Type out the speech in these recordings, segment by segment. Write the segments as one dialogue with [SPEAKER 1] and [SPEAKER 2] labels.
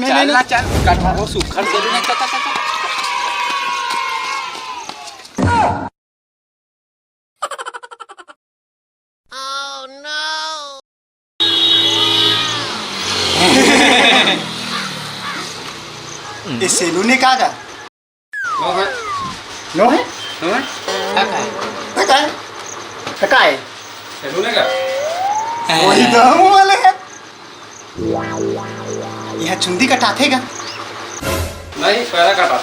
[SPEAKER 1] चल ना चल कटवा वो सुखर दे देना चल चल चल
[SPEAKER 2] इस सेलूनी का नो है टका है वही गाँव वाले हैं यहाँ चुंदी कटाते का
[SPEAKER 3] नहीं पैरा काटा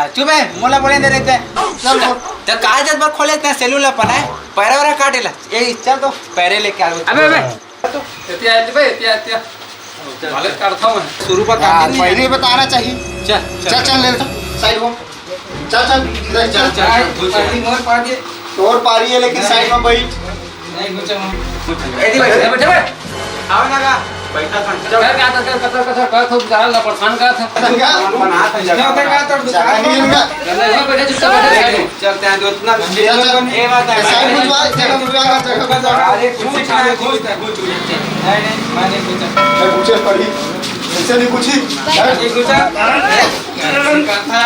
[SPEAKER 1] चुप है मोला बोले दे रहते
[SPEAKER 2] चल
[SPEAKER 1] तो काज बार खोले इतना सेलून ला पना है पैरा वरा काटेला ए चल तो पैरे लेके आ अबे
[SPEAKER 3] तो एतिया एतिया एतिया एतिया वाले करता हूं
[SPEAKER 1] शुरू पर
[SPEAKER 2] यार
[SPEAKER 1] काम
[SPEAKER 2] पहले ही बताना चाहिए
[SPEAKER 1] चल
[SPEAKER 2] चल ले साइड में चल
[SPEAKER 1] मोर पा दे
[SPEAKER 2] तोर पारी है लेकिन साइड में बैठ
[SPEAKER 1] नहीं कुछ एदी बैठ आओ ना का बैठा था
[SPEAKER 3] चल क्या था कथा का खूब जाल ना परेशान का था
[SPEAKER 1] बना था जगह का तो दुकान
[SPEAKER 3] नहीं बैठे चुपचाप बैठे
[SPEAKER 1] चलते हैं दो इतना ए बात है
[SPEAKER 2] साइड में जगह का
[SPEAKER 1] अरे कुछ नहीं माने कुछ
[SPEAKER 2] मैं पूछे पड़ी ऐसे नहीं पूछी
[SPEAKER 1] एक कुछ कथा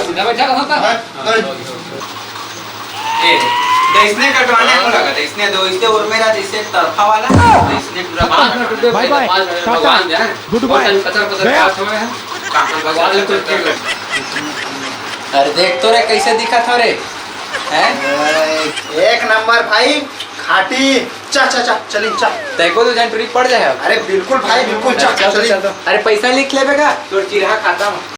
[SPEAKER 3] सीधा बैठा का होता ए इसने कटवाने को लगा था इसने दो इससे और मेरा जैसे तरफा वाला इसने पूरा बाय बाय भगवान जाए गुड बाय कचर पास हुए हैं भगवान ने तो
[SPEAKER 1] अरे देख तो रे कैसे दिखा था रे हैं
[SPEAKER 2] एक नंबर भाई खाटी चा चा चा चलिए चा
[SPEAKER 1] देखो तो जंटरी पड़ जाए
[SPEAKER 2] अरे बिल्कुल भाई बिल्कुल चा चलिए
[SPEAKER 1] अरे पैसा लिख ले बेगा तो चिरहा खाता हूं